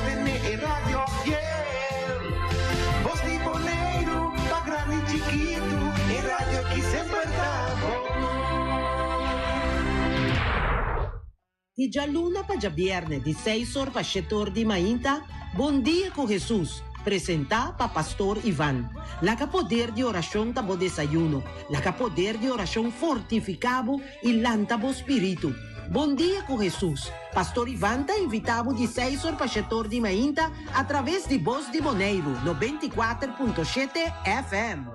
tiene el radio fiel. Voz de Bonaire, pa' grande y chiquito, el radio aquí sempre estamos. Di già luna pa' già viernes, di 6 horas pa' 7 horas di mainta, Bom Dia com Jesus, presenta pa' Pastor Ivan. La que poder de oración tabo desayuno, la que poder de oración fortificado y lantabo espíritu. Bom Dia com Jesus. Pastor Ivan ta invitado de 6 horas pa' 7 horas di mainta a través de Voz de Bonaire, 94.7 FM.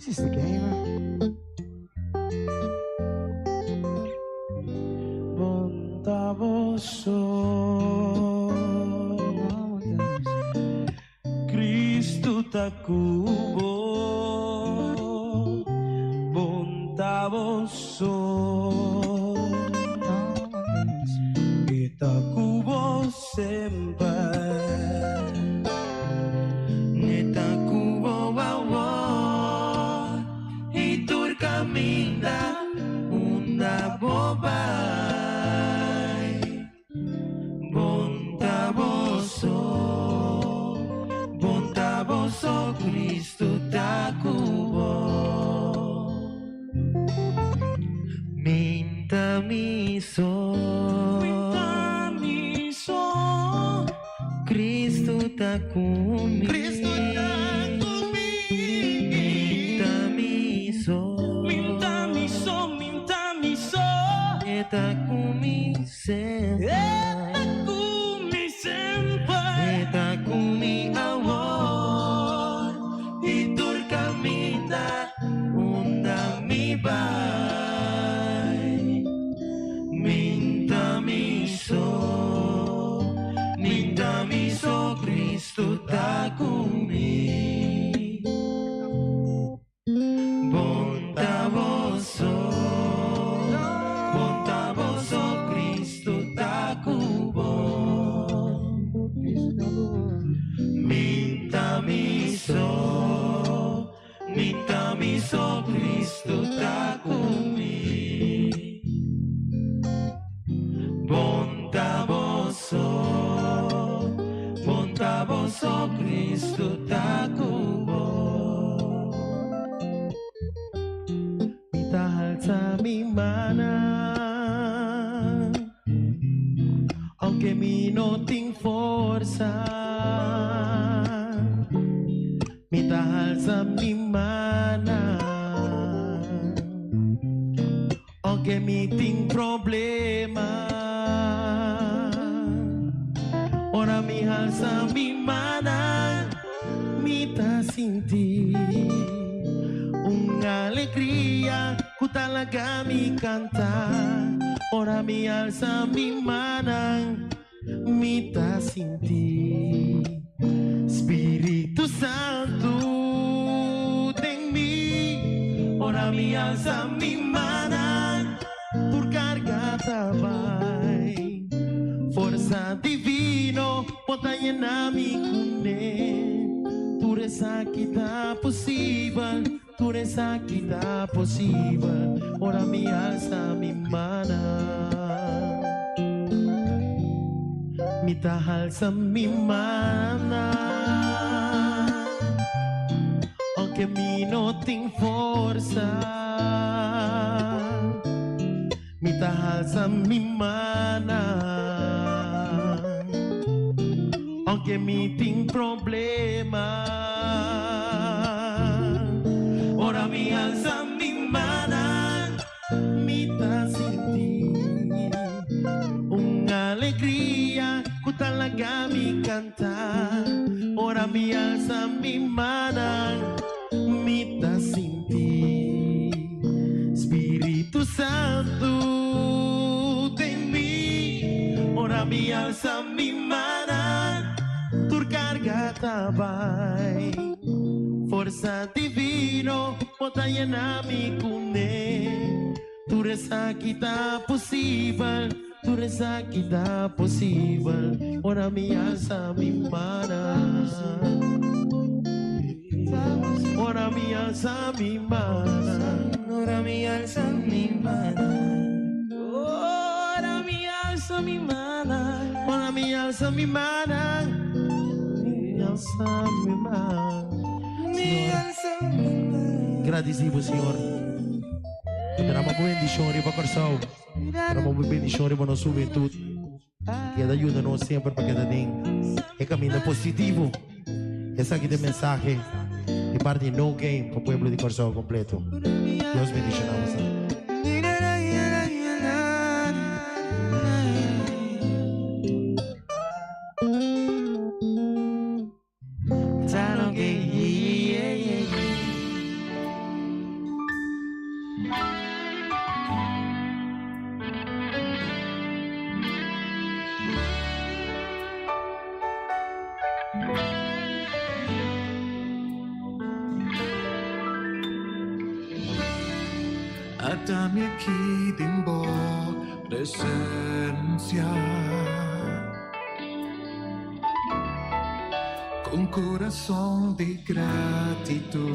Is this the game? Bondadoso, Cristo ta cubo, bondadoso, e ta cubo sempre. Caminda una bobai, bondadoso, Cristo ta cubo. Minta miso, Cristo ta comigo. Eta kumi sempre, eta kumi amor, e tur caminha unda mi vai, minta miso, Cristo ta comigo, bondadoso. Minta miso, Cristo ta comigo. Bondadoso, Cristo ta cubo. Mitahal sa mi mana, aunque mi no ting forza. Mitahal sa mi mana, aunque mi ting problema. Ora mi alza mi mana, mi ta sinti una alegría, que talaga mi canta. Ora mi alza mi mana, mi ta sinti Espíritu Santo en mí. Ora mi alza mi mana, por carga tabay. Força divino, pode llenar mi cune. Tu eres aqui tá possível, tu eres aqui tá possível. Ora mi alza mi mana, mi ta alza mi mana. Aunque mi no tem força, mi ta alza mi mana. Aunque mi tem problema, ora mi alza mi mana, mi ta senti una alegría, que talaga mi canta. Ora mi alza mi mana, mi ta senti Espíritu Santo en mí. Ora mi alza mi mana, tabay. Forza divino, potaya nami kune. Tu resa kita posible, tu resa kita posible. Ora mi alza mi mana. Ora mi alza mi mana. Ora mi alza mi mana. Ora mi alza mi mana. Ora mi alza mi mana. Mi alza mi mana. Mi alza mi mana. Agradecido, Senhor. Que derrama uma bendição para Corsal. Derrama uma bendição para nossa juventude. Que ajuda-nos sempre para cada dia. É caminho positivo. Essa aqui é a mensagem de parte de No Game para o povo de Corsal completo. Deus bendiga a você. Dame aquí timbo presencia con corazón de gratitud.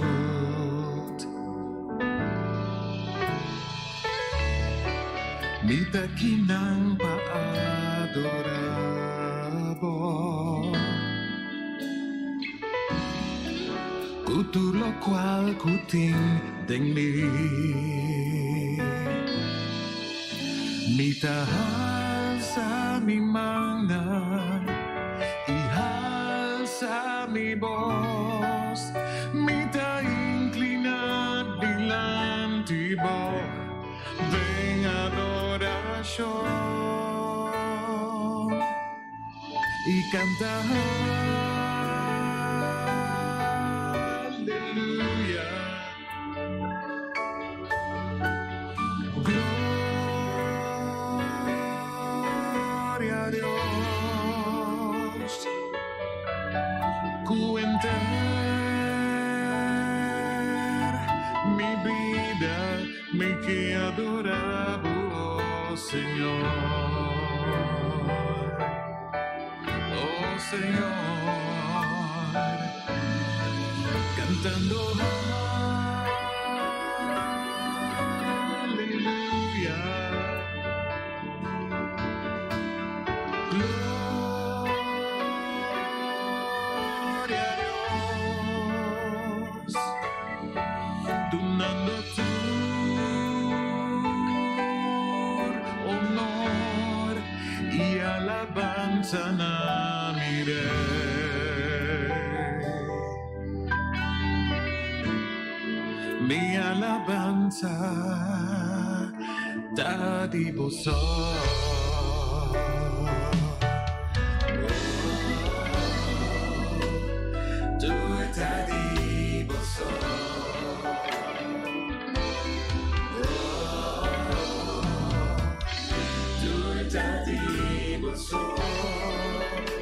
Mi takinang paadorabo kutu lo cual kuting dengli. Mita halsa mi mana, ihalsa mi voz, mita inclina delante vos, ven adoración y canta aleluya. Mi vida me que adoraba, oh Señor, oh Señor, cantando aleluya. Donando tu honor y alabanza a mi rey. Mi alabanza da di vosotros. Tu da di vosotros.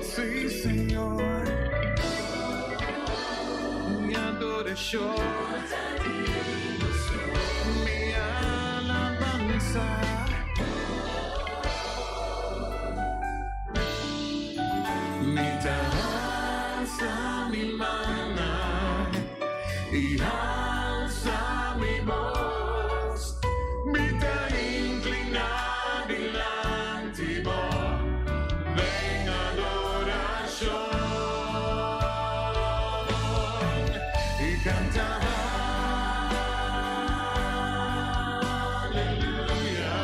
Sí, Señor, mi adoración, mi alabanza, mi danza, mi mana y alza mi voz, mi te inclina delante vos. Canta aleluya.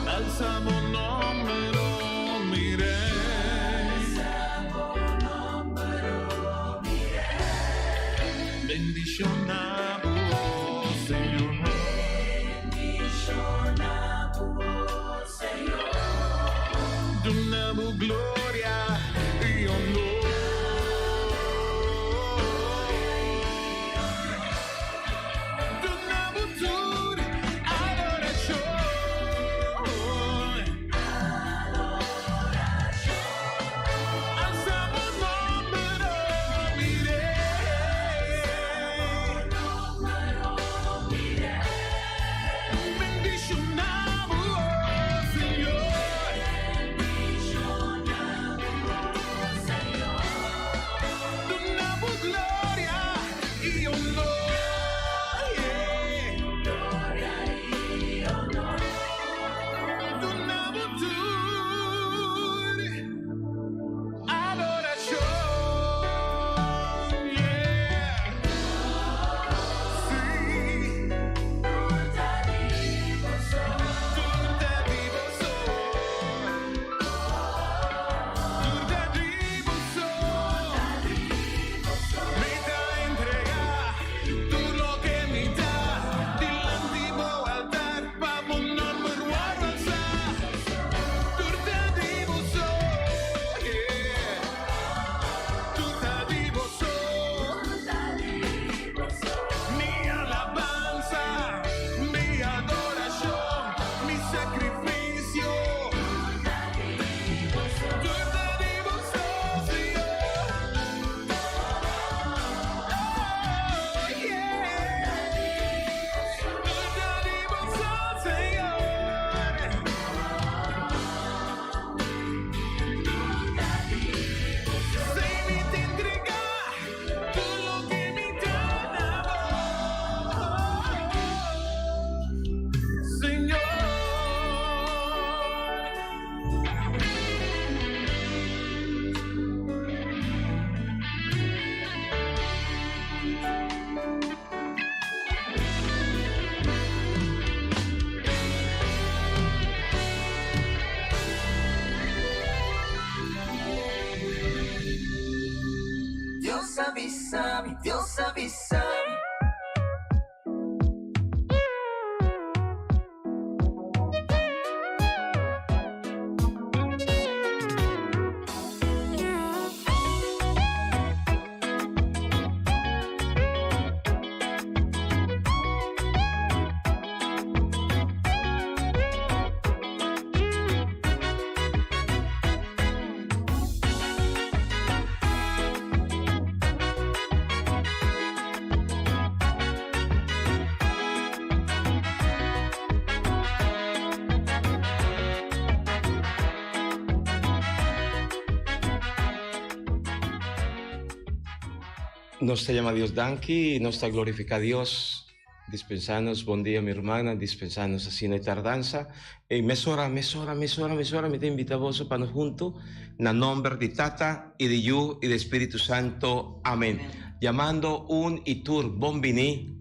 Alzamos nombre, mire. Bendicionamos, Señor. Donamos gloria y honor. Donamos toda adoración. Alzamos nombre, mire. Bendicionamos, Señor. Donamos gloria y honor. Donamos toda adoración. Sí. Mi alabanza, mi adoración, mi sacrificio. Tú te digo, Señor. Oh, yeah. Tú te digo, Señor. Sei mi te entrega todo lo que me daba, Señor. Dios avísame, Dios avísame. Nos te llama Dios Danqui, nos te glorifica Dios. Dispensanos, buen día mi hermana, dispensanos así no hay tardanza. Mesora, me te invitamos para nos juntos, na nombre de Tata y de Yu y de Espíritu Santo. Amén. Llamando un itur, bombini,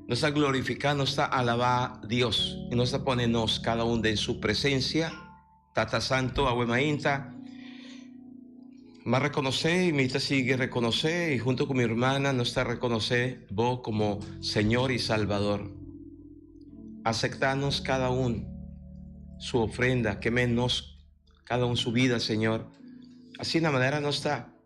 nos está glorificando, nos está alabando a Dios y nos está ponernos cada uno en su presencia. Tata Santo, Abuemainta. Me reconoce y me sigue reconocer y junto con mi hermana nos está reconocer vos como Señor y Salvador. Aceptanos cada uno su ofrenda, que menos cada uno su vida, Señor. Así de la manera nos está.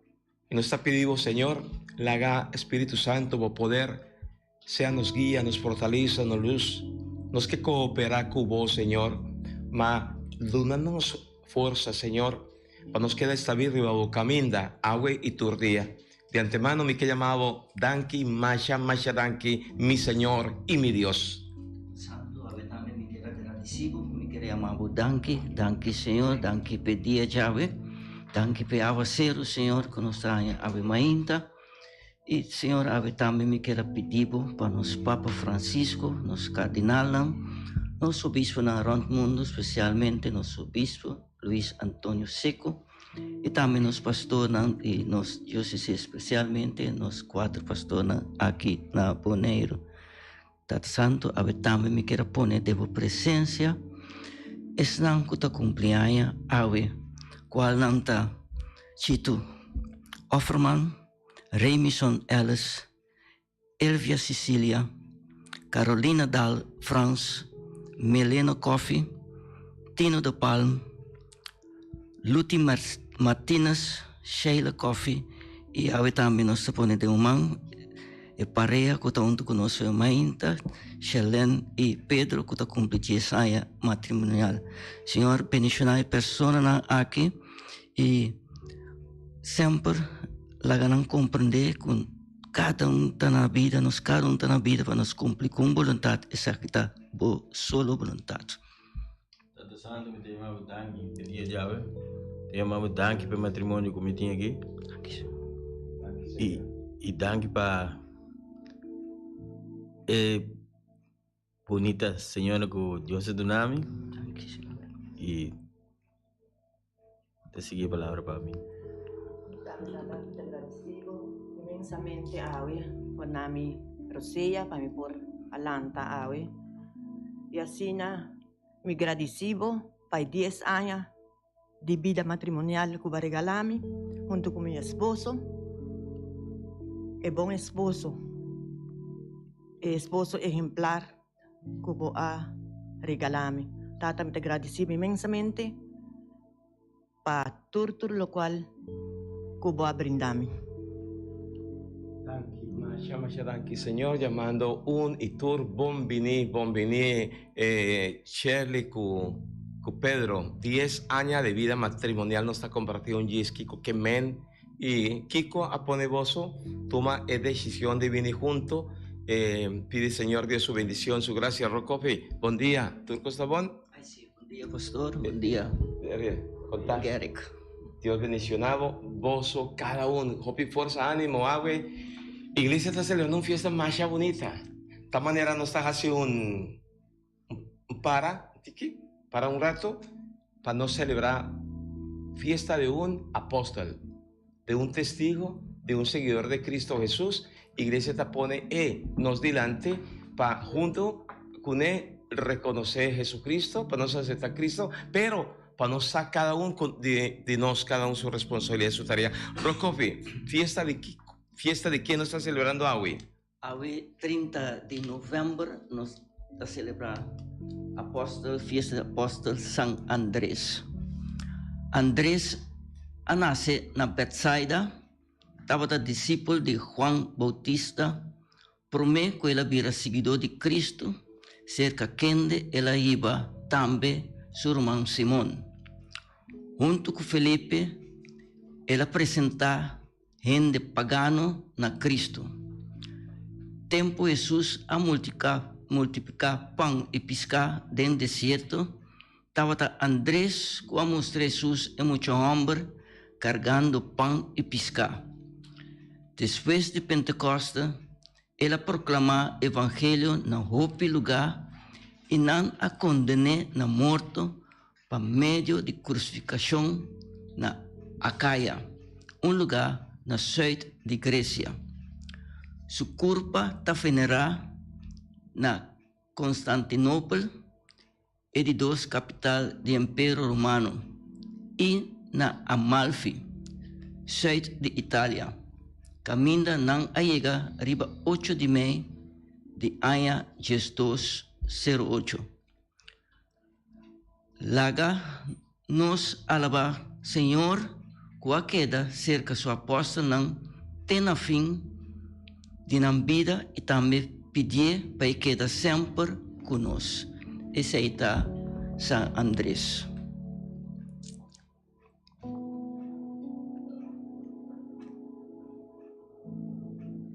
Y nos está pidiendo, Señor, la haga Espíritu Santo, vos poder, sea nos guía, nos fortaleza, nos luz, nos que coopera con vos, Señor. Ma, donanos fuerza, Señor, para nos queda esta vida y caminda, agua y turdía. De antemano me que llamado Danqui, Masha Danqui, mi Señor y mi Dios. Santo, a ver también me quiera agradecido, me quiera llamado Danqui Señor, Danqui pedia llave, Danqui pe aguacero, Señor, que nos trae ave mainta. E, Senhor, ave também me queira pedir para nos Papa Francisco, nos Cardinal, nosso Bispo na Rond Mundo, especialmente nosso Bispo Luiz Antônio Seco, E também nos pastores e nos dióceses, especialmente nos 4 pastores aqui na Bonaire. Tata Santo, ave também me quero pôr de vossa presença. Es não que ta cumpleaños, ave, qual não ta Chito Offerman, Remison Ellis, Elvia Cecilia, Carolina Dal France, Melena Coffee, Tino de Palm, Luti Martinez, Sheila Coffee, e ave também nos pone de man, e pareja que está junto conosco a Mainta, Shelen e Pedro que está cumprindo 10 anos matrimonial. Senhor, bendicionai pessoas aqui e sempre lá ganham compreender com cada está na vida, nós cada está na vida para nos cumprir com vontade, executar boa solo vontade. Tata Santo, me tenho uma danke, pedia jave. Tenho uma danke para o matrimônio que me tinha aqui. E danke para bonita senhora que Deus é do nome. E te seguir a palavra para mim. Te agradecido inmensamente, Awe, por nami Rosia, para mí por alanta, Awe. Y así, me agradecido para 10 años de vida matrimonial que va a regalarme junto con mi esposo. Es buen esposo. Esposo ejemplar que va a regalarme. Tata, me agradecido inmensamente para todo lo cual que va a brindarme. Masha danki, Señor, llamando un itur bombini, Shirley ku Pedro, 10 años de vida matrimonial nos está compartiendo un gis Kiko Kemen y Kiko Aponeboso toma decisión de venir junto, pide Señor Dios su bendición, su gracia. Rocopi, buen día, ¿Turco está bon? Ay, sí, buen día, pastor, buen día. Garrick. Dios bendicionado, bozo, cada uno, hopi, fuerza, ánimo, agua. Iglesia está celebrando una fiesta más bonita. De esta manera nos está haciendo un para un rato, para no celebrar fiesta de un apóstol, de un testigo, de un seguidor de Cristo Jesús. Iglesia te pone nos delante para junto con él reconocer a Jesucristo, para nos aceptar a Cristo, pero para nos sacar cada uno de nos, cada uno su responsabilidad, su tarea. Rocofi, fiesta de quién nos está celebrando hoy? Hoy, 30 de noviembre, nos está celebrando fiesta de apóstol San Andrés. Andrés nace na Betsaida, estava discípulo de Juan Bautista, promete que ele vira seguidor de Cristo, cerca quende ele iba também seu irmão Simão. Junto com Felipe, ele apresenta gente pagano na Cristo. Tempo Jesus a multiplicar pão e pescar dentro do deserto, estava Andrés que mostrou Jesus e muito homem carregando pão e pescar. Depois de Pentecostes, ele proclamou o evangelho na roupa lugar e não a condenou na morte por meio de crucificação na Acaia, lugar na sul de Grécia. Sua corpo está venerada na Constantinopla e de duas capitais do Império Romano e na Amalfi, sul de Itália. Caminha não chega riba 8 de maio de ano 1208. Laga nos alaba Senhor, que a queda cerca sua apóstolo não tenha fim de na vida e também pedir para que queda sempre conosco. Esse aí está San Andrés.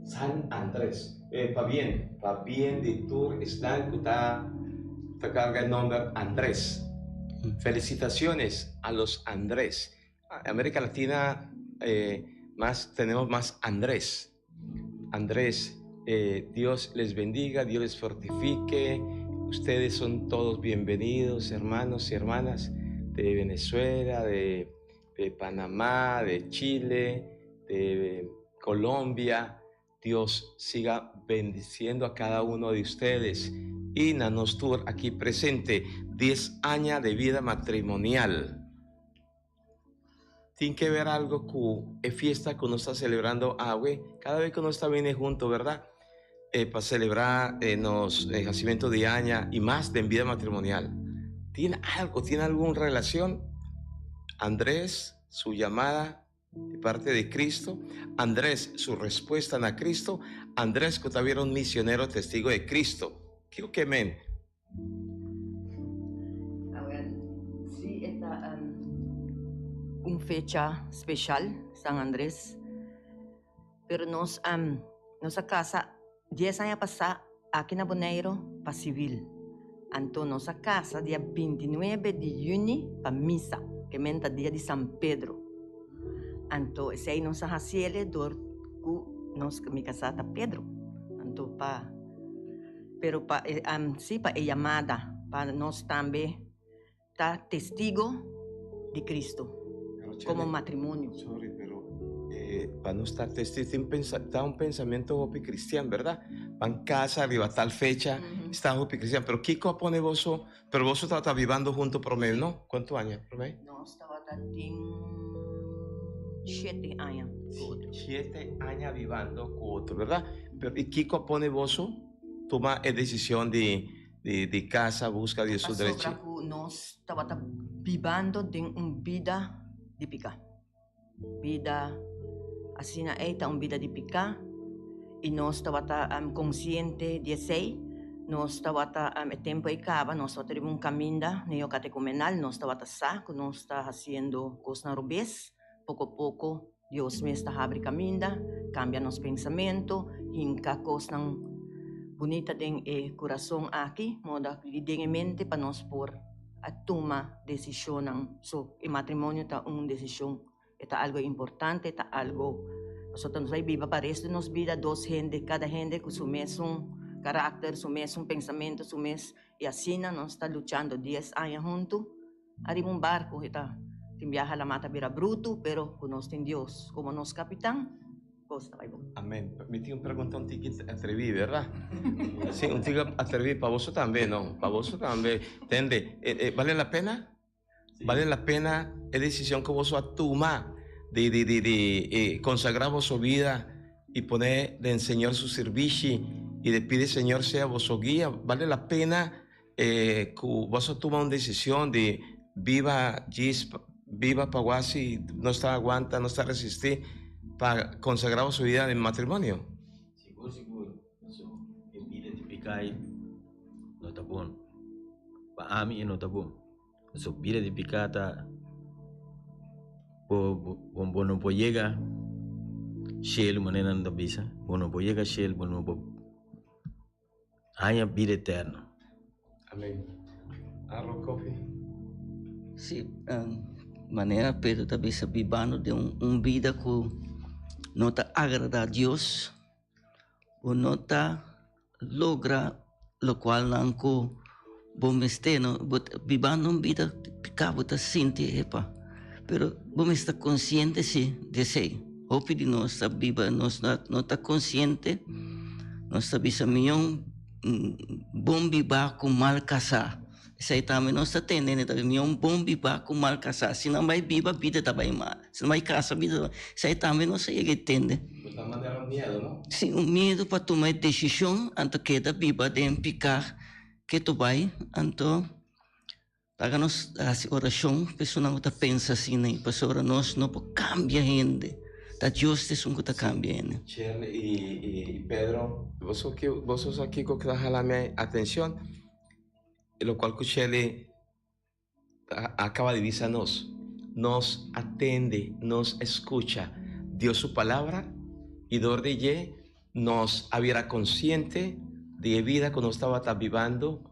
San Andrés. Pa bien de tour están que te carga el nombre Andrés. Felicitaciones a los Andrés. En América Latina tenemos más Andrés. Andrés, Dios les bendiga, Dios les fortifique. Ustedes son todos bienvenidos, hermanos y hermanas de Venezuela, de de Panamá, de Chile, de Colombia. Dios siga bendiciendo a cada uno de ustedes. Y Nanostur aquí presente, 10 años de vida matrimonial. Tiene que ver algo con la fiesta que uno está celebrando cada vez que uno está bien junto, ¿verdad? Para celebrar el nacimiento de año y más de vida matrimonial. ¿Tiene alguna relación? Andrés, su llamada de parte de Cristo. Andrés, su respuesta a Cristo. Andrés, que también era un misionero testigo de Cristo. ¿Qué que men? Sí, esta una fecha especial, San Andrés. Pero nuestra casa, 10 años pasados, aquí en Bonaire, para civil. Entonces, nuestra casa, dia 29 de junio, para misa, que menta dia de San Pedro. Entonces, aí nós hacíamos dor com nós me casada Pedro. Então, pero para sim, para a chamada, para nós também tá testigo de Cristo como matrimônio. Sorry, pero para no estar testigo, está un pensamiento hopi cristiano, ¿verdad? Van casa, arriba tal fecha, está hopi cristiano. Pero Kiko pone vos, pero vos estabas viviendo junto por medio, ¿no? ¿Cuántos años por medio? No, estaba en 7 años. 7 años viviendo con otro, ¿verdad? Pero y Kiko pone vos, toma la decisión de casa, busca de su derecho. Nós estava vivendo de uma vida de picar. Vida, assim, é uma vida de picar. E nós estava consciente de sei. Nós estava o tempo acaba, nós estava tendo caminho neocatecumenal, nós estava saco, nós estava fazendo coisas na rubês. Pouco a pouco, Deus me está abrindo caminho, cambia nosso pensamento, hinca coisas bonita den coração aqui, moda de mente para nós por a tomar decisão. So, o matrimônio tá uma decisão, é algo importante, é algo nós estamos aí viva para resto de nossa vida, cada gente com seu mesmo caráter, seu mesmo pensamento, seu mesmo e assim nós está lutando 10 anos juntos, arriba um barco, está viaja la mata vira bruto, pero con nós tem Deus como nosso capitão. Amén. Me tengo que preguntar un ticket atrevido, ¿verdad? Sí, un ticket atrevido para vos también, ¿no? Para vos también. ¿Entiende? ¿Vale la pena? Sí. ¿Vale la pena? Es decisión que vos tomas de consagrar vuestra vida y poner de enseñar su servicio y de pedir, Señor, sea vuestro guía. ¿Vale la pena que vos tomas una decisión de viva Paguasi, no está aguanta, no está resistir? Para consagrar su vida en matrimonio. Seguro. En vida de picai, no está bom. Para a mí no está bom. Su vida de picata, no puede llegar, Shell, manera no visa, no puede llegar Shell, no puede. Hay vida eterna. Amén. Arroz, coffee. Sí, maneira Pedro também se vivendo de vida que não está agrada a Deus, ou não está logra o qual não co bom esteno, vivendo uma vida pecado tá sente epa, pero bom está consciente se de sei, hope de nós está viva, nós não está consciente, nós está bisa milhão bom viver com mal casar. Isso aí também nós está tendo, também um bom viver com mal casar. Se não vai viver, a vida está bem mal. Se não vai casar, a vida. Isso aí também nós entende. Está mandando medo, não? Sim, um medo para tomar decisão, antes que da viva de picar que tu vai, então para nós a oração, pessoa não está pensa assim, né? Pessoa nós não cambia gente. Da Deus é um que está cambiando. Shirley y Pedro, vos sos aquí que da la mi atención. Lo cual que Shelley acaba de decirnos, nos atende, nos escucha, dio su palabra y de ella nos había consciente de vida que nos estaba viviendo,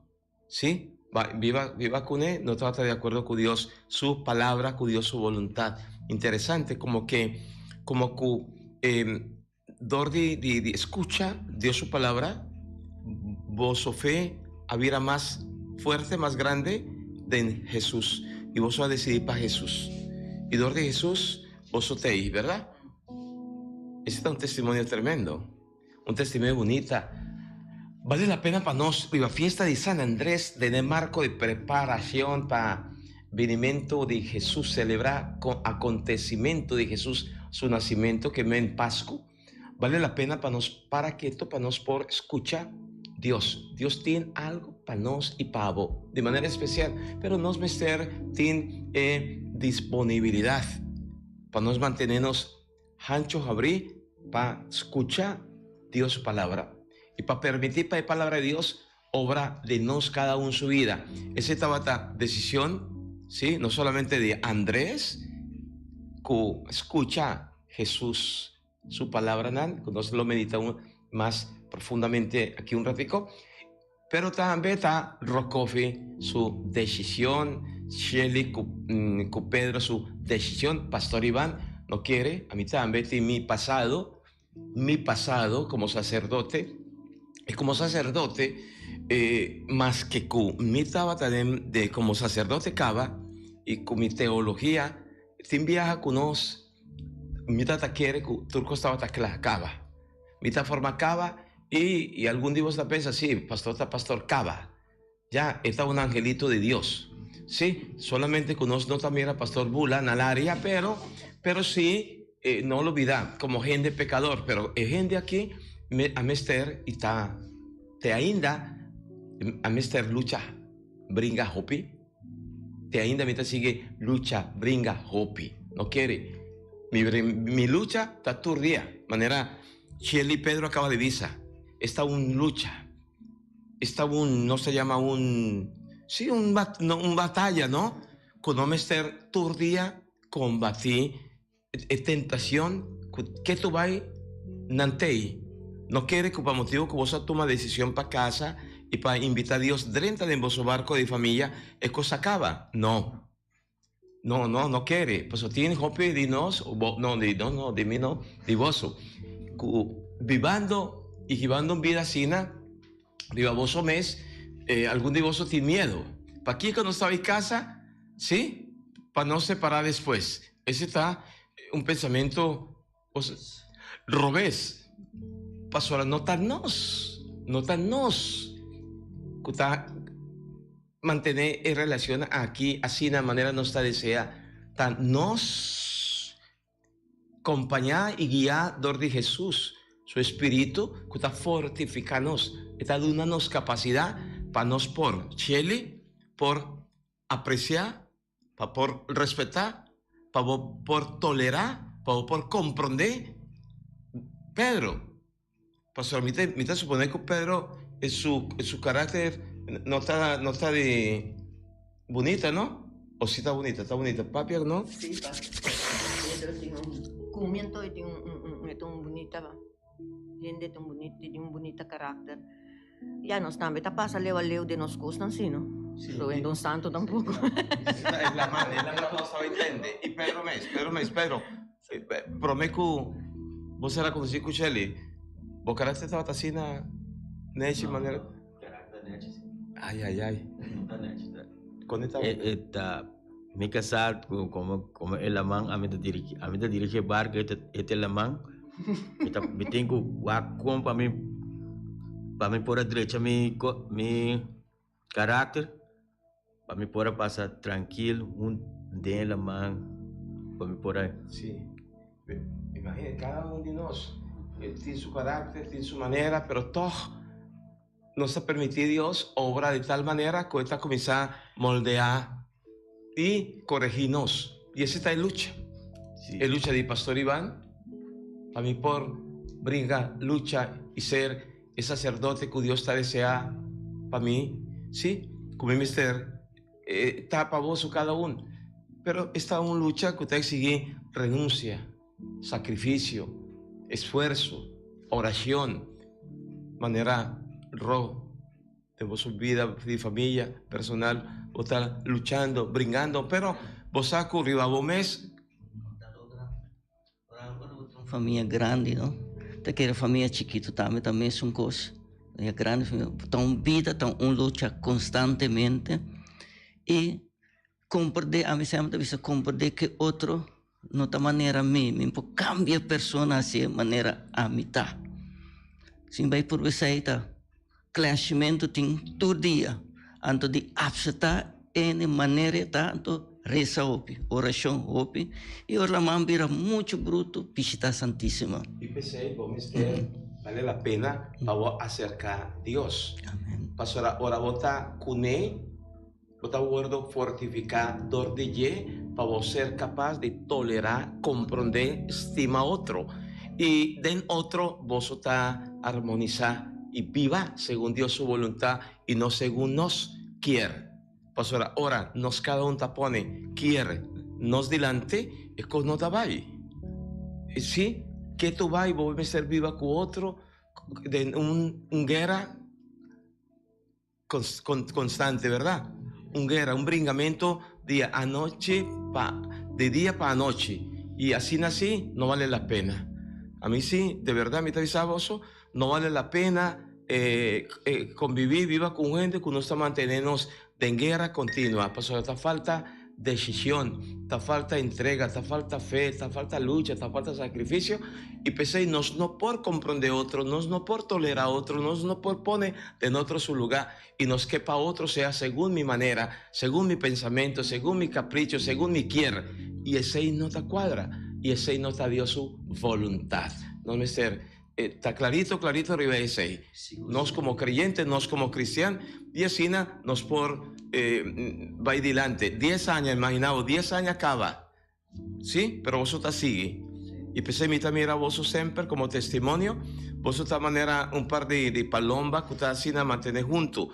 ¿sí? Viva con él, no estaba de acuerdo con Dios, su palabra, con Dios su voluntad. Interesante, como que de escucha, dio su palabra, vos fe había más fuerte, más grande de Jesús. Y vos vas a decidir para Jesús. y dor de Jesús, vos sotei, ¿verdad? Ese es un testimonio tremendo, un testimonio bonita. Vale la pena para nosotros, la fiesta de San Andrés, de el marco de preparación para venimiento de Jesús, celebrar con acontecimiento de Jesús, su nacimiento, que en Pascua. Vale la pena para nosotros, para que esto, para nosotros, por escuchar Dios. Dios tiene algo para nosotros y para vos, de manera especial, pero nos mester tiene disponibilidad para nos mantenernos anchos abrir para escuchar Dios su palabra y para permitir para la palabra de Dios obra de nos cada uno su vida. Esa esta decisión, ¿sí? No solamente de Andrés, que escucha Jesús su palabra, que nos lo meditamos más profundamente aquí un ratico, pero también está Rocofi, su decisión, Shelly, con Pedro, su decisión, Pastor Iván, no quiere, a mí también, mi pasado como sacerdote, y como sacerdote, más que con mi trabajo de como sacerdote cava, y con mi teología, te viaja con nos, mi tata quiere que turco estaba cava, mi ta forma cava, y algún día vos piensa, sí, pastor cava, ya está un angelito de Dios, sí, solamente con nos no también era pastor Bula en el área, pero sí, no lo olvida, como gente pecador, pero gente aquí, a mester, y te ainda, a mester lucha, bringa hopi, te ainda me sigue lucha, bringa hopi, no quiere, mi lucha está turdía, manera, Shelly Pedro acaba de decir, está un lucha, está no se llama sí, un batalla, ¿no? Con no mester turdía, combatí, tentación, que tú vas, nantei, no quiere que por motivo que vos toma decisión para casa y para invitar a Dios dentro de vuestro barco de familia, es cosa acaba, no quiere, pues tiene hope de nos, de mí no, de vos, vivando y llevando vida sina, viva vos o mes, algún de vos tiene miedo, para aquí que no estaba en casa, ¿sí? Para no separar después, ese está un pensamiento, pues, robés, pasó no tan nos, que está mantener en relación aquí, así de manera no está desea, tan nos, acompañar y guiar de Jesús, su espíritu, que está fortificándonos, está dándonos capacidad para nos por chile, por apreciar, para por respetar, para por tolerar, para por comprender. Pedro, pastor, me supone que Pedro es su carácter no está de bonita, ¿no? O sí está bonita, papi, ¿no? Sí, papi. Pedro tiene comiento y tiene un bonita, gente tiene un bonito carácter. Ya nos también te pasa leo de nos costan, sí, ¿no? Sí. Lo vendo un santo tampoco. Es la manera no se entiende. Y Pedro, prometo que vos será conocido con Shelly. Vos carácter estaba asina, neche manera. Carácter neche. Ay. Con esta. Me casar como el amán, a mí te dirige barco, este el amán. Me tengo guaco para mí por la derecha mi carácter, para mí poder pasar tranquilo, de la mano, para mí poder. Sí, imagínate, cada uno de nosotros tiene su carácter, tiene su manera, pero todo nos ha permitido Dios obra de tal manera que esta comienza a moldear y corregirnos. Y esa está en lucha. Sí. En lucha de Pastor Iván, para mí por brincar, lucha y ser el sacerdote que Dios está desea para mí, sí, como mister, está para vos o cada uno, pero está una lucha que usted exige renuncia, sacrificio, esfuerzo, oración, manera de vos vida de familia personal, vos está luchando, brincando, pero vos ha ocurrido a vos mes. Família grande, não? Daquela família chiquita também é uma coisa. É grande, então vida, então luta constantemente e compreender, a mí se llama comprender que otro no está manera mí, cambia persona así manera a mitad. Sin vai por besaita, clashmento tem todo dia, anto de abseta en maneira tanto reza opi, oração opi, e orlamán vira muito bruto, piscita santísima. Y pensé, vale la pena para acercar a Dios. Amén. Pastora, ora vota cuné, vota guardo fortificador de ye, para ser capaz de tolerar, comprender, estima otro. Y den otro, vos está armonizar y viva según Dios su voluntad y no según nos quiere. Pastora, ahora nos cada uno pone quiere, nos delante es con no tabai. Sí, que tú vas y vos a ser viva con otro de un guerra constante, ¿verdad? Un guerra, un bringamiento día a noche, de día para noche. Y así nací, no vale la pena. A mí sí, de verdad, mi tabisaboso, no vale la pena convivir, viva con gente que no está manteniéndonos en guerra continua. Pastor, está falta decisión, está falta entrega, está falta fe, está falta lucha, está falta sacrificio. Y pensé, no por comprender otro, no por tolerar otro, no por poner en otro su lugar y nos que para otro sea según mi manera, según mi pensamiento, según mi capricho, según mi quiere. Y ese no te cuadra. Y ese no está Dios su voluntad. No me ser, está clarito arriba de ese. Nos como creyentes, nos como cristianos, 10 años nos por va adelante. 10 años, imaginado, 10 años acaba. ¿Sí? Pero vosotros sigue. Y pensé, mi también era vos siempre como testimonio. Vosotros manera un par de palombas que ustedes así mantener juntos.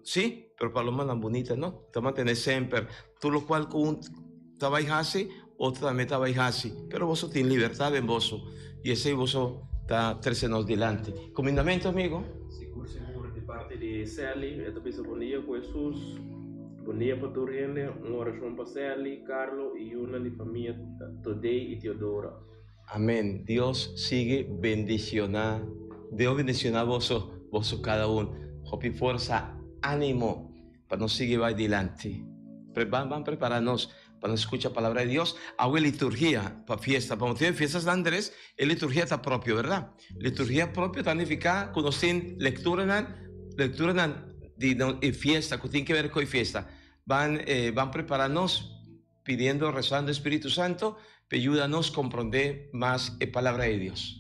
¿Sí? Pero palombas tan bonitas, ¿no? Te mantener siempre. Tú lo cual con trabajas así, otro también trabajas así. Pero vosotros tienen libertad en vos. Y ese vosotros está 13 años delante. Comendamento, amigo. Seguro, de parte de Sally, esta pieza buen día con Jesús. Buen día para tu gente, una oración para Sally, Carlos y una de familia Today y Teodora. Amén. Dios sigue bendicionando. Dios bendiciona a vos cada uno. Hopi fuerza, ánimo para nos seguir adelante. Van a prepararnos para escuchar la palabra de Dios. Hago liturgia para fiesta. Para tener fiestas de Andrés, liturgia está propio, ¿verdad? Liturgia propia significa que nos tienen lectura de fiesta, que tiene que ver con fiesta. Van a prepararnos pidiendo, rezando Espíritu Santo, para ayudarnos a comprender más la palabra de Dios.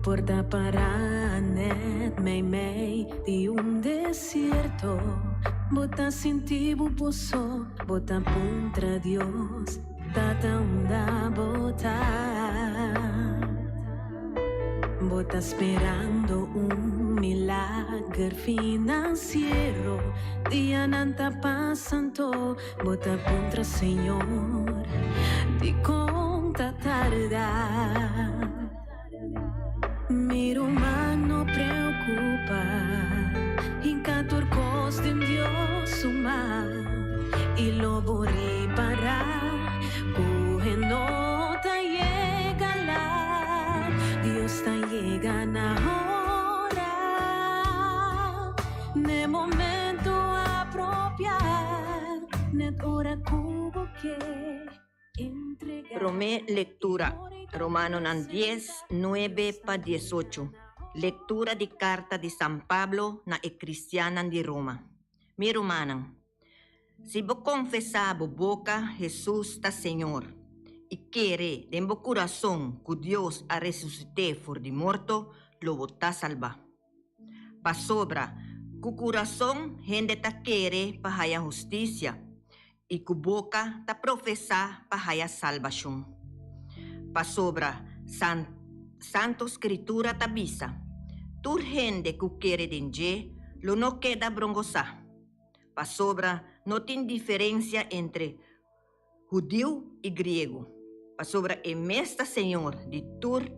Porta paranet, mei de desierto. Bota sentivo pozo, bota contra Dios, tata onda bota. Bota esperando milagre financiero. Dia nanta passando, bota contra Señor, de conta tarda. Mi humano preocupa, incator coste en Dios suma, y lo borri para, coge nota llega la, Dios ta llega ahora, ne momento apropiar, net hora cubo que entregar. Promé lectura. Romanos 10, 9 pa 18. Lectura de carta de San Pablo na Cristiana de Roma. Mi romana, si vos confesar bo boca Jesús ta Señor y quiere en bo corazón que Dios ha resucité for de muerto, lo vota salva. Pa sobra, cu corazón gente ta quiere pa haya justicia y cu boca ta profesa pa haya salvación. Pa sobra, santo escritura tabisa. Tu gente que quiere denje, lo no queda brongosa. Pa sobra, no tiene diferencia entre judío y griego. Pa sobra, mesta Señor, de tur,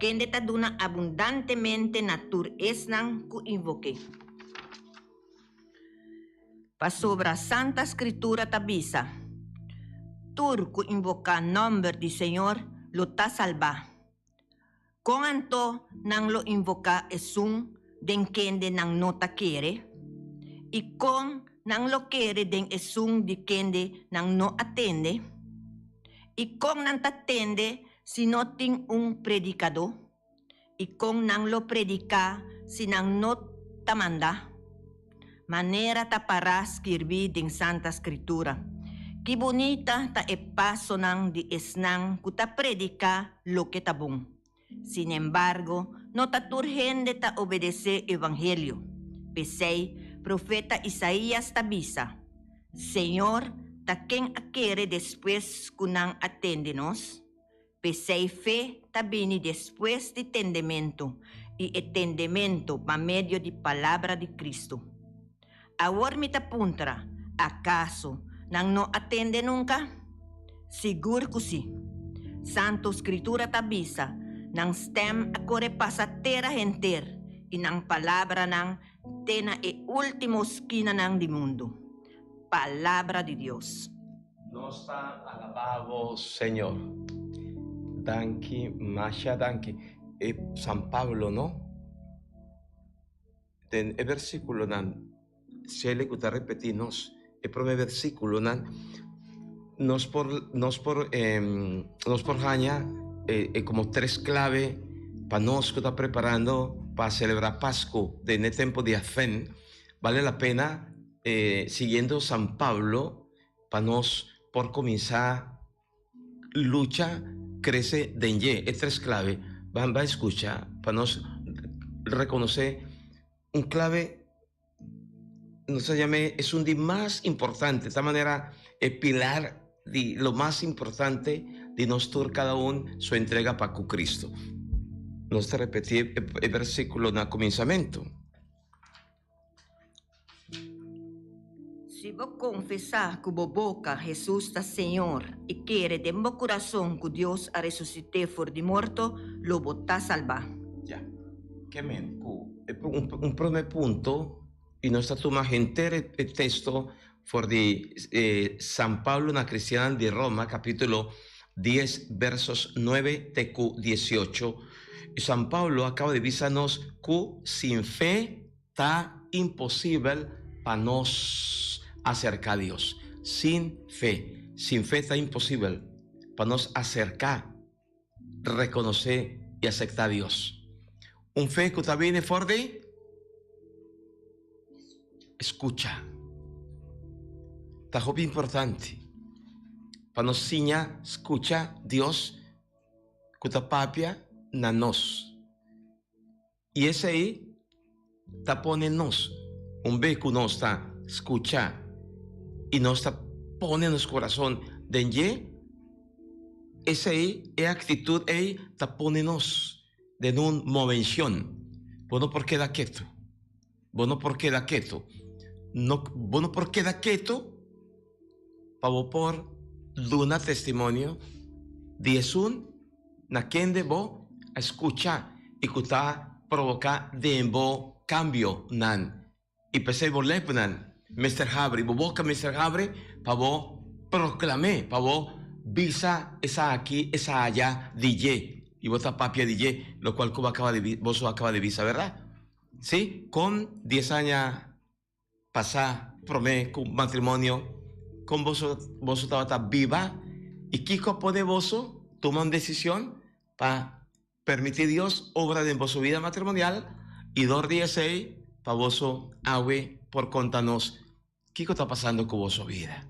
que te dona abundantemente na tur esnan que invoque. Pa sobra, santa escritura tabisa. turco invoca nombre di Señor lo ta salva. Kung anto nang lo invoca esung den kende nang nota kere, y kung nang lo kere den esung di kende nang no attende, y kung nang tatende si no ting un predicado, y kung nang lo predica si nang no tamanda, manera ta para escribir din Santa Escritura. Ki bonita ta e paso nang di esnang kuta predica lo que tabung. Sin embargo, no ta turgente ta obedecer evangelio. Pesei, profeta Isaías tabisa, Señor, ta quem aquere después kunang atendenos? Pesei fe ta bini después de entendimento, y entendimiento pa medio de palabra de Cristo. Ahora mi ta puntra, acaso, nang no atende nunca? Seguro que sí. Santo Escritura tabisa, nang stem acore pasatera enter, y nang palabra nang tena e último esquina nang di mundo. Palabra de Dios. Nos está alabado, Señor. Danke, Masha, danke. San Pablo, ¿no? El versículo nan, se le gusta repetirnos, el primer versículo nan, nos por jaña, como tres claves para nos que está preparando para celebrar Pascua en el tiempo de Advent. Vale la pena, siguiendo San Pablo, para nos por comenzar lucha, crece denye. Es tres claves. Van a escuchar, para nos reconocer un clave, no se llame, es un día más importante. De esta manera, el pilar de lo más importante de nosotros cada uno su entrega para Cristo. Nos repetir el versículo en el comenzamiento. Si vos confesar con vos boca Jesús es Señor y quiere de vos corazón que Dios ha resucitado por de muerto, lo votá salvar. Ya. Que men, un primer punto, y no está tu más entero el texto for de San Pablo en la Cristiana de Roma, capítulo 10, versos 9 TQ 18. Y San Pablo acaba de avisarnos que sin fe está imposible para nos acercar a Dios. Sin fe está imposible para nos acercar, reconocer y aceptar a Dios. Un fe que también es for de escucha. Está muy importante. Para nos siña, escucha Dios, que está papia na nos. Y ese ahí está poniéndonos. Un ve que nos está escucha y nos está poniendo en nuestro corazón de ye. Ese ahí, esa actitud ahí está poniéndonos de una movención. Bueno, ¿por qué da quieto? Bueno, ¿por qué da quieto? No, bueno, ¿por qué da quieto? Para por luna testimonio de un na quien debo escuchar y que está provocar de bo cambio nan. Y pensé volver nan, Mr. Habre, boca Mr. Habre, para vos proclamé, para vos visa esa aquí, esa allá, DJ. Y vos está papia DJ, lo cual vos acaba de visa, ¿verdad? Sí, con 10 años pasar, promé, con matrimonio, con vos estaba viva, y Kiko pone vos, toma una decisión para permitir Dios obra de vos vida matrimonial, y 2 días ahí, para vos agüe por contarnos, ¿qué está pasando con vos vida?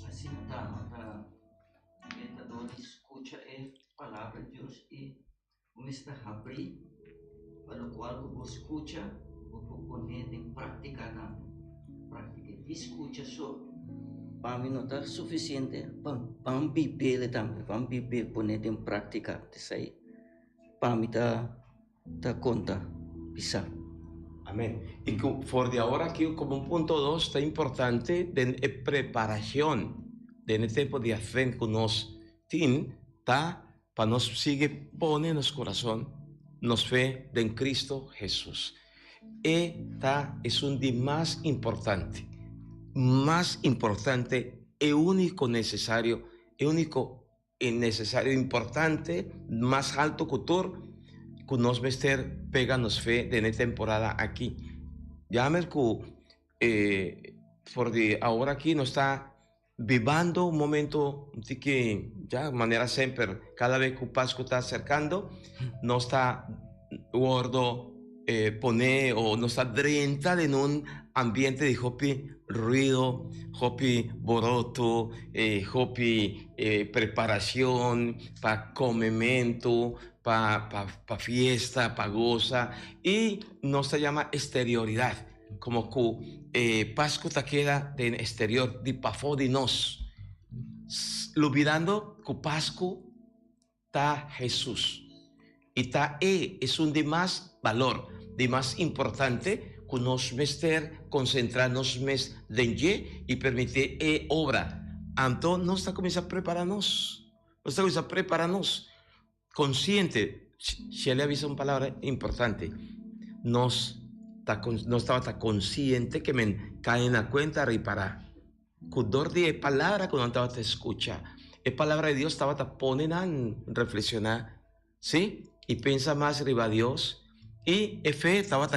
Así está, escucha la palabra de Dios y comienza a abrir, para lo cual vos escucha, vos poner en práctica, escucha só, para mí no está suficiente, para vivir también, para vivir, poner en práctica, para mí está conta, pisar. Amén. Y por de ahora aquí como un punto 2 está importante de preparación de el tiempo de Advent que nos tiene, para nos sigue pone en nuestro corazón, nos fe en Cristo Jesús. Esta es un día más importante. más importante e único necesario, importante, más alto cultor, que nos mester pega nos fe de la temporada aquí. Ya Mercu, porque ahora aquí nos está viviendo un momento de que ya de manera siempre, cada vez que Pascua está acercando, no está gordo, pone o no está drenta en un ambiente de hopi ruido, hopi boroto, hopi preparación para comimiento, para fiesta, para goza, y no se llama exterioridad, como que Pascua te queda de exterior, de pafo de nos, olvidando que Pascua está Jesús, y está es un de más valor, de más importante, que nos mester concentrarnos mes de y permitir obra. Entonces, nos está comenzando a prepararnos, consciente. Si le avisa una palabra importante, nos estaba tan consciente que me cae en la cuenta reparar. Cudor de palabra que no estaba te escucha, es palabra de Dios estaba te ponen a reflexionar, ¿sí? Y piensa más arriba a Dios. Y fe estaba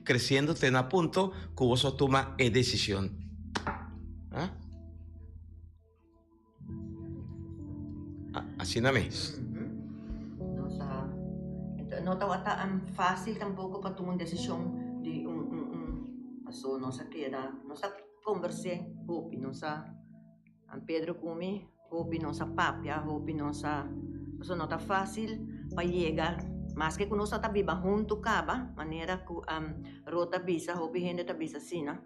creciendo, ten a punto que vos toma decisión. ¿Ah? Así no es. No estaba tan fácil tampoco para tomar una decisión de pasó, no se queda, no se conversé, hopi, no se Pedro comi, hopi, no se papia, hopi, no se, eso no está fácil para llegar. Mas que nós está viva junto caba, maneira que rota bisa, hopi gente tá bisa sina,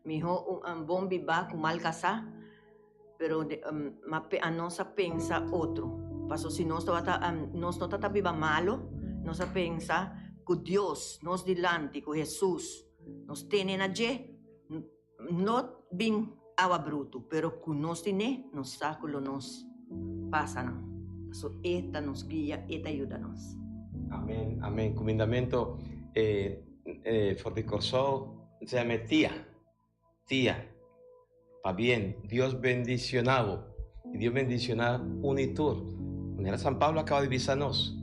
miho bom biba com mal casar, pero a nossa pensa outro. Passo se nós não tá viva malo, nós pensa que Deus nos delante, que Jesus nos tem na je, não bem awa bruto, pero que nós tem, nos saco nos passa não. Passo eta nos guia, eta ajuda nos. Amén, amén. Comandamento Forte Corsó se llama tía, pa bien, Dios bendicionado, y Dios bendicionado unitur. Manera San Pablo acaba de avisarnos,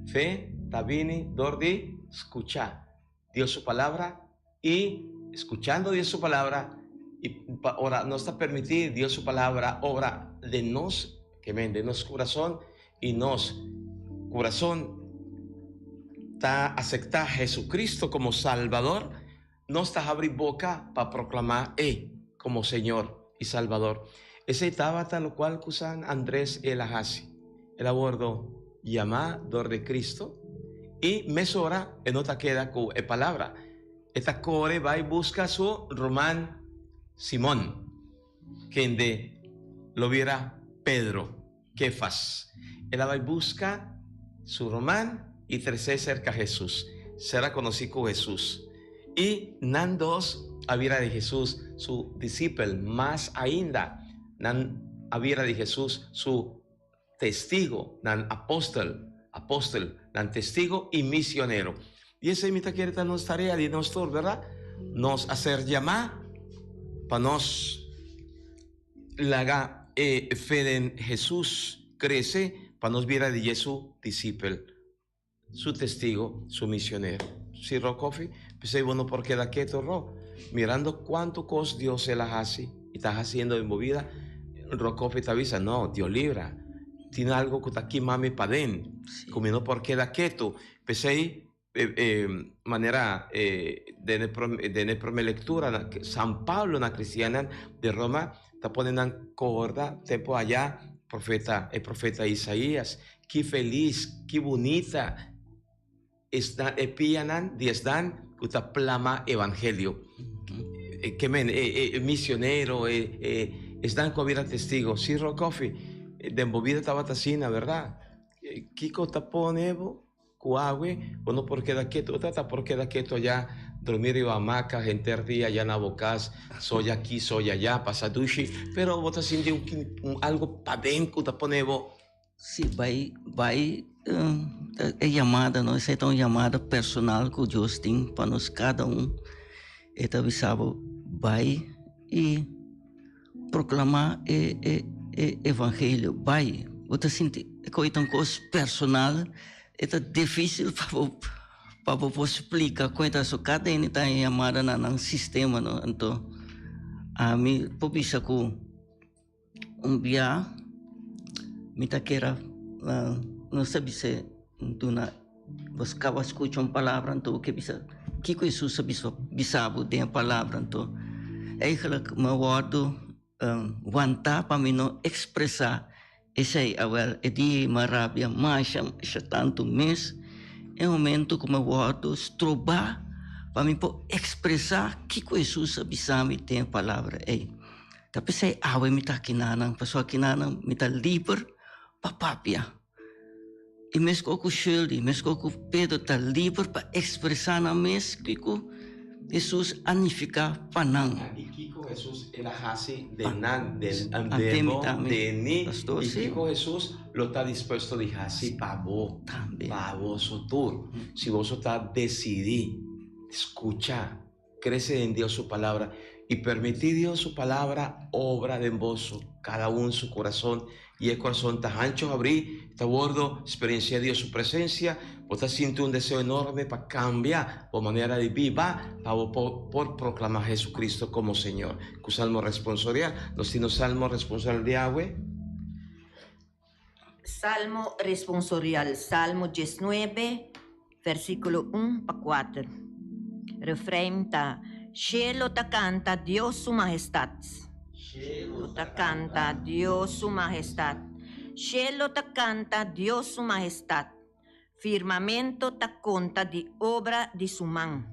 fe, tabini, dordi, escuchar Dios su palabra, y escuchando Dios su palabra, y ahora nos está permitido Dios su palabra, obra de nos, que vende nos corazón, y nos corazón aceptar a Jesucristo como Salvador, no está abrir boca para proclamar como Señor y Salvador. Ese estaba tal lo cual usan Andrés el Ajasi, el abordo llamador de Cristo, y mesora en otra queda con palabra. Esta core va y busca su Román Simón, quien de lo viera Pedro, Kefas. Él va y busca su Román y tercer cerca a Jesús, será conocido como Jesús. Y nan dos había de Jesús, su discípulo, más ainda, nan había de Jesús, su testigo, nan apóstol, nan testigo y misionero. Y esa imita quiere dar nuestra tarea de nosotros, ¿verdad? Nos hacer llamar, para nos la fe en Jesús crece, para nos viera de Jesús discípulo, su testigo, su misionero. Si Rocofi, pues bueno, porque da quieto ro, mirando cuánto cos Dios se las hace y estás haciendo en movida, Rocofi te avisa, no, Dios libra, tiene algo que está aquí mami paden, como no porque da quieto, pues ahí, manera de la lectura, San Pablo, la cristiana de Roma, te ponen en corda, tempo allá, el profeta Isaías, qué feliz, qué bonita, está pianan diesdan kuta plama evangelio que men misionero están con vida testigo si Rocofi de movida tabatasina, verdad, kiko taponevo cuague uno porque da quieto trata porque da quieto ya dormir y hamaca gente día ya na bocas soy aquí soy allá pasadushi pero vos sin de algo pa dentro taponevo. Sí, vai é chamada, nós é uma chamada personal que Deus tem para nós cada Ele avisava, vai e proclamar o evangelho, vai. Você sente que é uma coisa personal, é difícil para você explicar quanto a sua cadena está chamada no sistema, não? Então, a mim, por isso que dia, me tá queira, não sabe se você acaba escutando uma palavra, então que Jesus sabe de uma palavra, então eigenlijk me word aguantar para mim não expressar esse é de marabia, mas é tanto mês é um momento que me word trobar para mim expressar que Jesus sabe tem a palavra aí. Tapi saya awe mita kinanang, paswa kinanang mita liber papapia. E mesmo que Shirley, mesmo que Pedro tá liber para expressar na mes que Jesus anifica panang. Y Kiko Jesús era hasi de nan, del andemo, de ni. Y Kiko Jesús lo está dispuesto de hasi pavo, pavo sotur. Si vos estás decidí, escucha, crece en Dios su palabra y permití Dios su palabra obra de vos, cada uno en su corazón. Y el corazón está ancho, abrir, está gordo, experiencia Dios su presencia. Vos sientes un deseo enorme para cambiar por manera de viva, por proclamar a Jesucristo como Señor. Con salmo responsorial, nos tiene salmo responsorial de Yahweh. Salmo responsorial, Salmo 19, versículo 1 a 4. Refrém está: Cielo te canta Dios su majestad. Cielo te canta Dios su majestad. Cielo te canta Dios su majestad. Firmamento te conta de obra de su mano.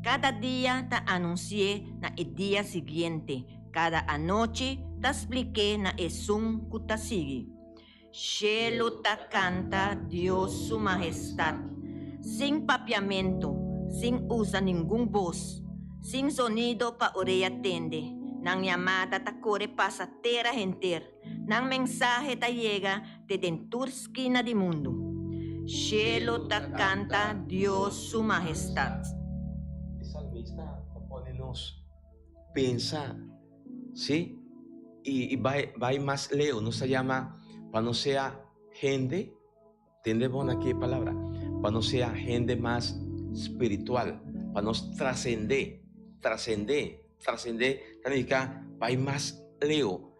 Cada día te anuncié na el día siguiente. Cada noche te expliqué na el sun que te sigue. Cielo te canta Dios su majestad. Sin papiamento, sin usa ningún voz, sin sonido pa orella tende. Nang llamada ta corre pasa terra entera. Nang mensaje ta llega de dentur esquina del mundo. Cielo te canta Dios su majestad. El salmista ponernos pensar, ¿sí? Y va más leo, no se llama, para no sea gente, ¿entendemos aquí palabra? Para no sea gente más espiritual, para nos trascender, significa va más leo,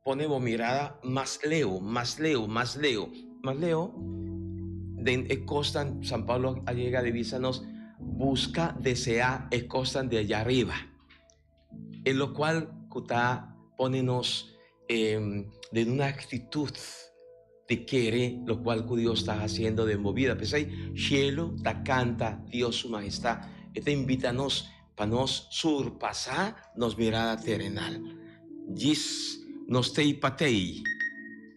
ponemos mirada más leo, de costan, San Pablo llega a divisarnos, busca, desea, costan de allá arriba, en lo cual Kutá ponenos de una actitud de querer, lo cual Dios está haciendo de movida. Pues ahí, cielo, te canta Dios su majestad, te invítanos para nos surpasar nos mirada terrenal. Gis nos te patei,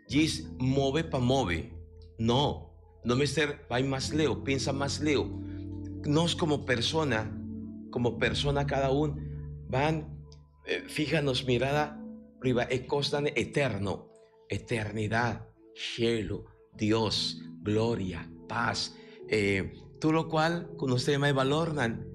gis move pa move. No me ser vai más leo, piensa más leo. Nos como persona cada uno van, fíjanos mirada arriba, costan eterno, eternidad, cielo, Dios, gloria, paz. Todo lo cual con ustedes me valoran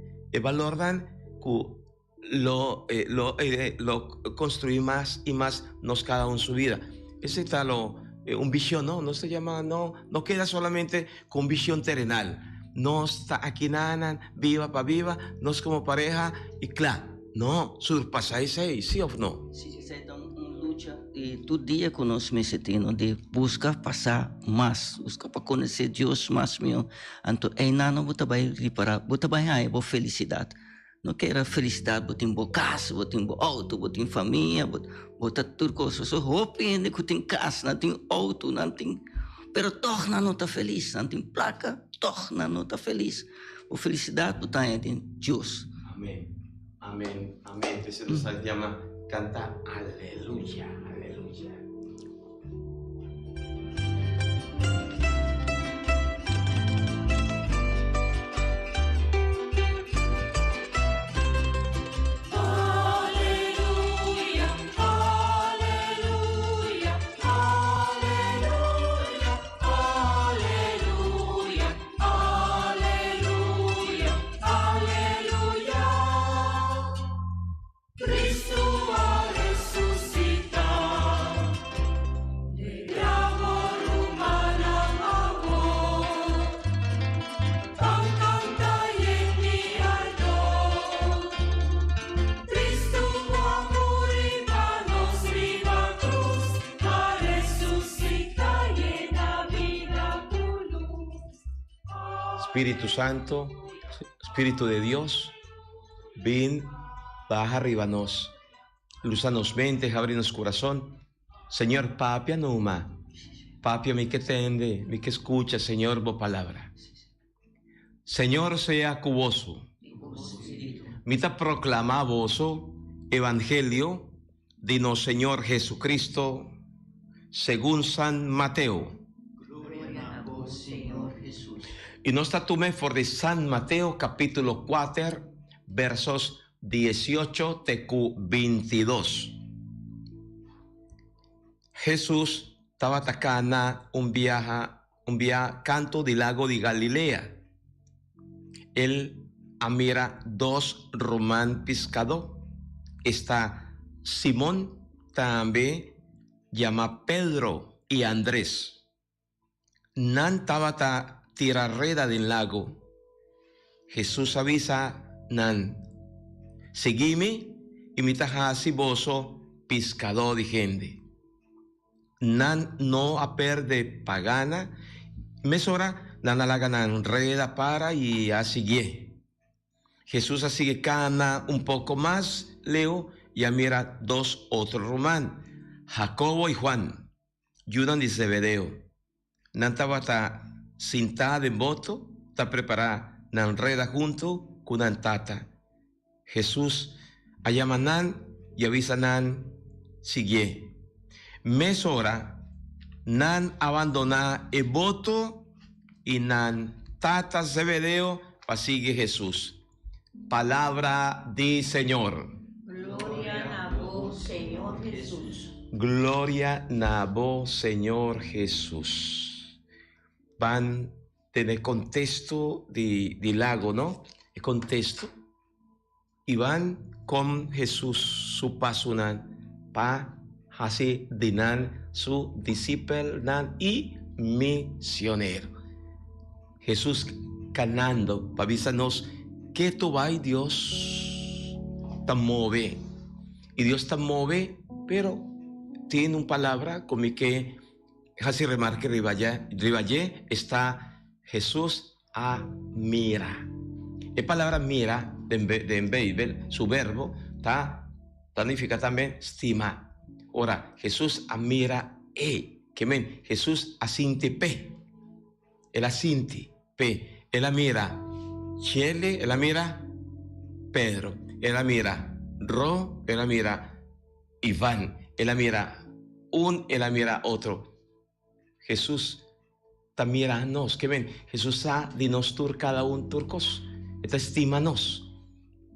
lo construir más y más nos cada uno en su vida. Ese está un visión, no se llama, no queda solamente con visión terrenal. No está aquí nada, viva para viva, no es como pareja y claro, no, surpasa ese, ¿sí o no? Sí, se da una lucha y todo día con los mesetinos de buscar pasar más, buscar para conocer Dios más mío. Entonces, aí não você vai reparar, você vai ganhar felicidade. Não quero felicidade, você tem boa casa, você tem boa auto, você tem família, você tem tudo coisa. Só arrepende que tem casa, não tem auto, não tem... Pero torna não tá feliz, não tem placa, torna não tá feliz. A felicidade está em Deus. Amén, amén, amén. Entonces nos llama cantar aleluya, aleluya. Espíritu Santo, Espíritu de Dios, ven, baja arriba nos, luzanos mentes, abrinos corazón. Señor, papia no ma, papia mi que tende, mi que escucha, Señor, vos palabra. Señor, sea cuboso, mita proclama voso, evangelio, dinos Señor Jesucristo, según San Mateo. Gloria a vos, Señor Jesús. Y nos tatume for de San Mateo, capítulo 4, versos 18 tecu 22. Jesús estaba atacando un viaje canto del lago de Galilea. Él mira dos román pescador. Está Simón, también llama Pedro y Andrés. Nan estaba tira reda del lago. Jesús avisa nan, seguime y mi tajasi boso pescador de gente. Nan no a perde pagana, mesora nan alaga nan reda para y sigue. Jesús sigue cana un poco más, leo, y mira dos otros román, Jacobo y Juan, Judas de Zebedeo. Nan estaba sintada en boto, está preparada, nan reda junto con nan tata. Jesús llama nan y avisa nan, sigue. Mesora, nan abandona el voto y nan tata Zebedeo para sigue Jesús. Palabra del Señor. Gloria a vos, Señor Jesús. Gloria a vos, Señor Jesús. Van tener contexto de lago, ¿no? El contexto. Y van con Jesús su pasunan pa así dinan su discípulo y misionero. Jesús canando para avisarnos que tú vas, Dios te mueve. Y Dios te mueve, pero tiene una palabra como que así remarque Rivalle está Jesús a mira. La palabra mira en Bible, su verbo, está significa también estima. Ahora, Jesús admira que men, Jesús asinti pe. Él asinti pe. Él mira Chele, él mira Pedro. Él mira Ro, él mira Iván. Él mira él mira otro. Jesús también mira a nos. Que ven, Jesús ha de nos tur cada un turcos. Esta estima nos.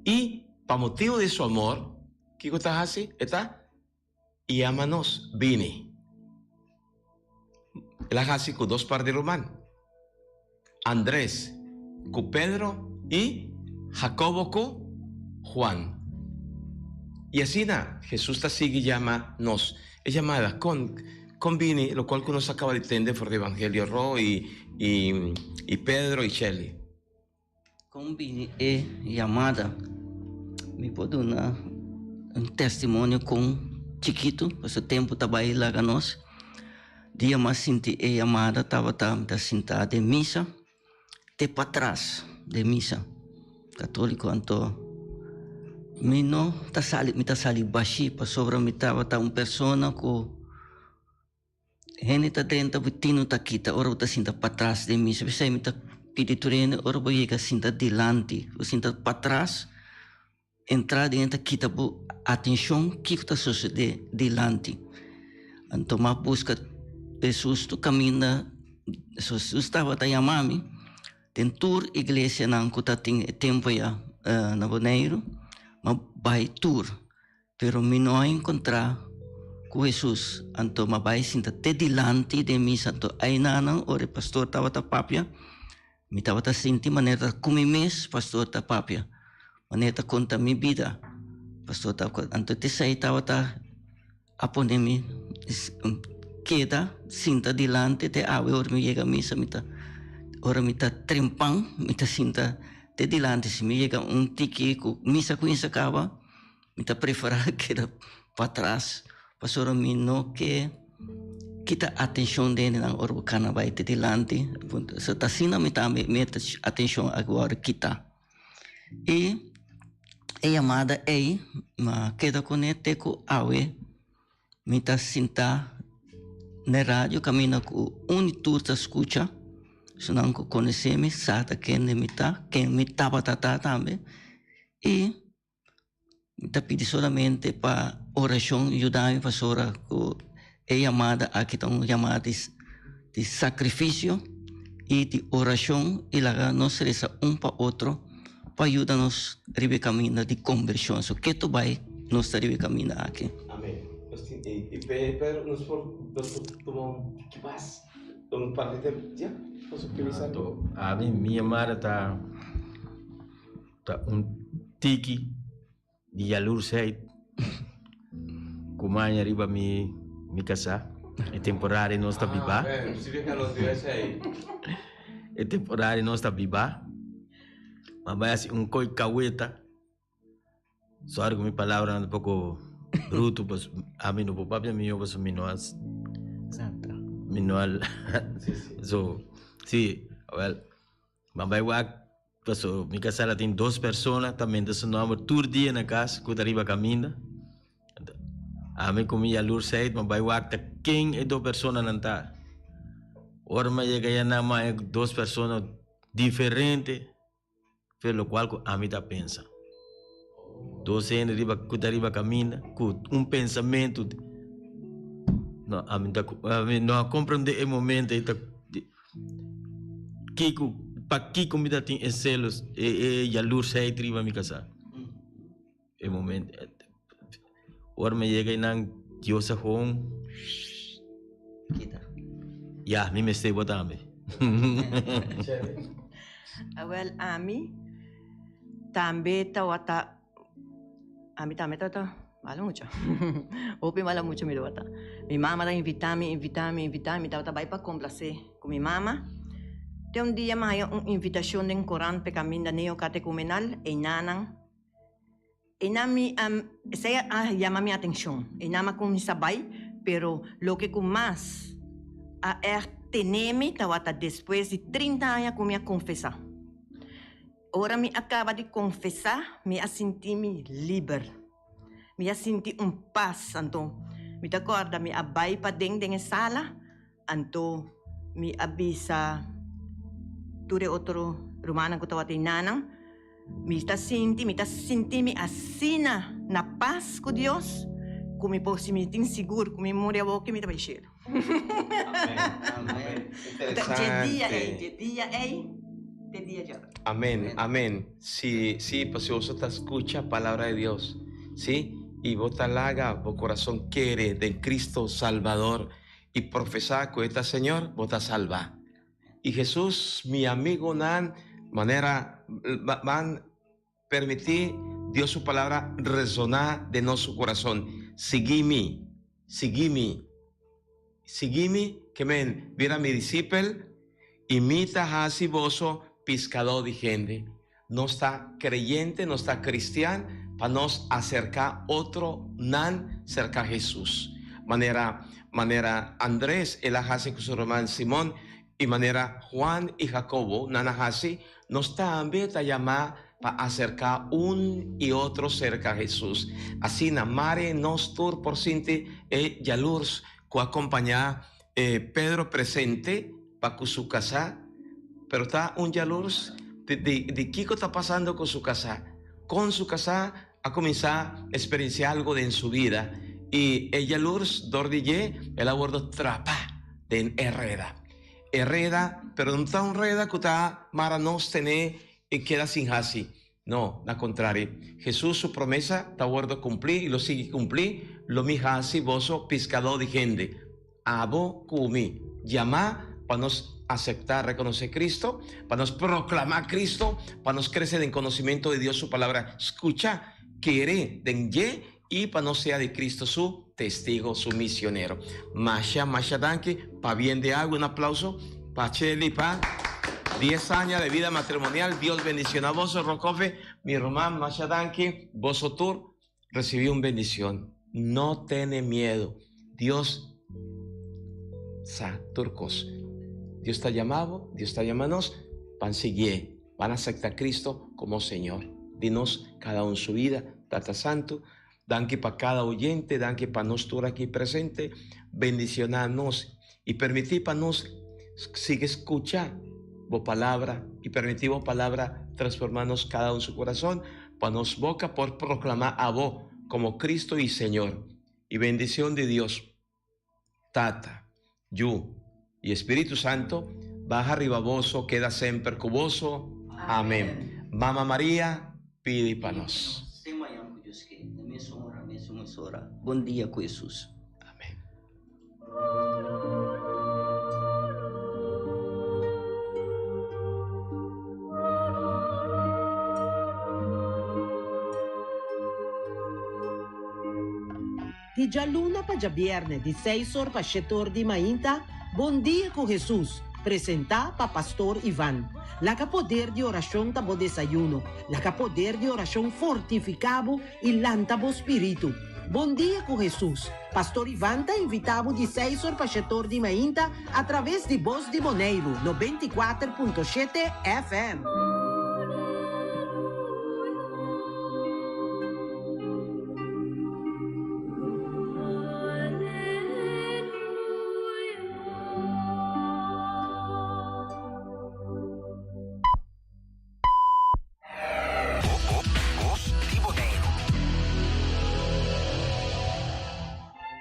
Y para motivo de su amor, ¿qué cosa hace? Esta y amanos vine. La hace con dos par de román. Andrés con Pedro y Jacobo con Juan. Y así Jesús te sigue y llama nos. Es llamada con vine, lo cual nos acaba de entender por el Evangelio Ro y Pedro y Shelley. Con vine es llamada. Me puedo dar un testimonio con chiquito, esse tempo estava aí lá nós. Dia mais senti a chamada, estava sentada em missa, até para trás de missa. Católico, então, me não tá sali baixi, para sobre me estava uma pessoa com gente tá dentro, vitino tá quita, ora tá senta para trás de missa, você me tá pedindo, ora vai chegar senta delante, você senta para trás. Entrar dentro quita atenção que está sucedendo delante. Então, uma busca Jesus tu caminha, Jesus estava a chamar-me, dentro da igreja não que tem tempo já na Boneiro, mas vai tour, pero me não encontrar com Jesus. Então, mas vai sentar até delante de mim, então aí não, o pastor estava a papia, me estava a sentir maneira como mês, pastor está papia. Maneta conta minha vida. Pastor estava antes de sair estava a poner-me queda cinta delante de ave ora me chega a missa ora me tá trempang me tá cinta de delante se me chega tiki com missa com isso acaba me tá preferar queda para trás pastor me não que kita atenção dele na hora que vai te delante. Se tá assim, me também mete atenção agora kita. E a amada mas queda com ele teco awe, me tá sentar na rádio, caminha com uniturta escuta, se não conhecemos, sabe quem me tá batata também. E me tá pedindo solamente para oração, ajudar-me para orar com a amada, aqui estão chamadas de sacrifício e de oração, e lá nós reza para outro, para ajudar-nos a caminhar de conversão. So, que tu vai nos caminhar aqui. Amém. Pero nos tomamos más parte de tempo, já? Posso utilizar? A minha amada tá tiki de jalur sei. Kumanya riba mi casa. É temporário nós tá biba. É temporário nós tá biba. Mas vai assim coi caueta. Só com minha palavra um pouco bruto, mas a mim no papel meu was minuas. Minual. So, sim, well, mas vai paso minha casa tem 2 pessoas, também desse nome todo dia na casa, que arriba caminha. A mim comi a luz seit, mas vai tá quem é 2 pessoas não tá. Ora mas chega na mais 2 pessoas diferentes, pelo qual a mim tá pensa. 2 anos arriba caminha, com pensamento. Não, a mim não compreende o momento que comida tem excelos e a luz sai triba mi casa. O momento ora me chega nang Diosa home. Ya, mi me stay botame. Well, ami tambe tawata ami tambe tawata malam mucho. Opi malam mucho mi dota. Mi mamá da invitami, tawata vai para complacer com mi mamá. Tem um dia mais uma invitação em Coran para caminhar neo catecumenal e nanang. E nami saya llama mi atenção. E nama com sabay, pero lo que com mais teneme tawata depois de 30 anos com minha confessar. Ora me acaba de confessar, me senti-me livre. Me senti paz, então me acorda me abai para dentro da sala, então me avisa ture outro romana que estava nanang, me senti assim na paz com Deus, como posso me sentir seguro, como morrer a boca me estava cheio. Amén, amén. Sí, pues si vos te escuchas palabra de Dios, ¿sí? Y vos te halaga, vos corazón quiere de Cristo Salvador y profesar con esta Señor, vos te salva. Y Jesús, mi amigo, van permitir Dios su palabra resonar de nuestro corazón. Seguime, que men, vira mi discípulo, imita así voso, pescador de gente. No está creyente, no está cristiano, para nos acercar otro nan cerca a Jesús. Manera Andrés, el hace con su hermano Simón, y manera Juan y Jacobo, nanahasi, nos también te llama para acercar un y otro cerca a Jesús. Así na mare nos tur por sinti yalurs que acompaña Pedro presente para su casa, pero está un yalurs de Kiko está pasando con su casa. Con su casa a comenzar a experienciar algo en su vida. Y el yalurs dordille el abordo trapa de Herrera, pero no está un reda que está mara nos tener y queda sin hasi. No, al contrario. Jesús su promesa está abordo cumplir y lo sigue cumplir. Lo mi hasi voso pescador de gente. Abo kumi. Llama para nos aceptar, reconocer Cristo, para nos proclamar Cristo, para nos crecer en conocimiento de Dios su palabra. Escucha, quiere de y para no sea de Cristo su testigo, su misionero. Masha danke, pa bien de algo, un aplauso, pa Cheli, pa 10 años de vida matrimonial, Dios bendición a vos, Rocofe, mi román, Masha danke, vos tur, recibí una bendición. No tiene miedo, Dios sa turcos. Dios te ha llamado, Dios te llama a nos, van seguir, van a aceptar a Cristo como Señor. Dinos cada uno su vida, Tata Santo, danke para cada oyente, danke para nosotros aquí presente, bendicionarnos y permitir para nos sigue escuchar vos palabra y permitir vos palabra transformarnos cada uno en su corazón, para nos boca por proclamar a vos como Cristo y Señor. Y bendición de Dios, Tata, Yu y Espíritu Santo, baja arriba voso, queda siempre cuboso. Amén. Mamá María, pide para nos. Bom dia com Jesus. Amén. Di già luna pa già viernes, di 6 horas pa 7 horas di mainta, Bom Dia com Jesus, presenta pa Pastor Ivan. La que poder de oración tabo desayuno, la que poder de oración fortificado y lantabo espíritu. Bom Dia com Jesus. Pastor Ivan ta invitado de 6 horas pa 7 horas di mainta através de Voz de Boneiro, 94.7 FM.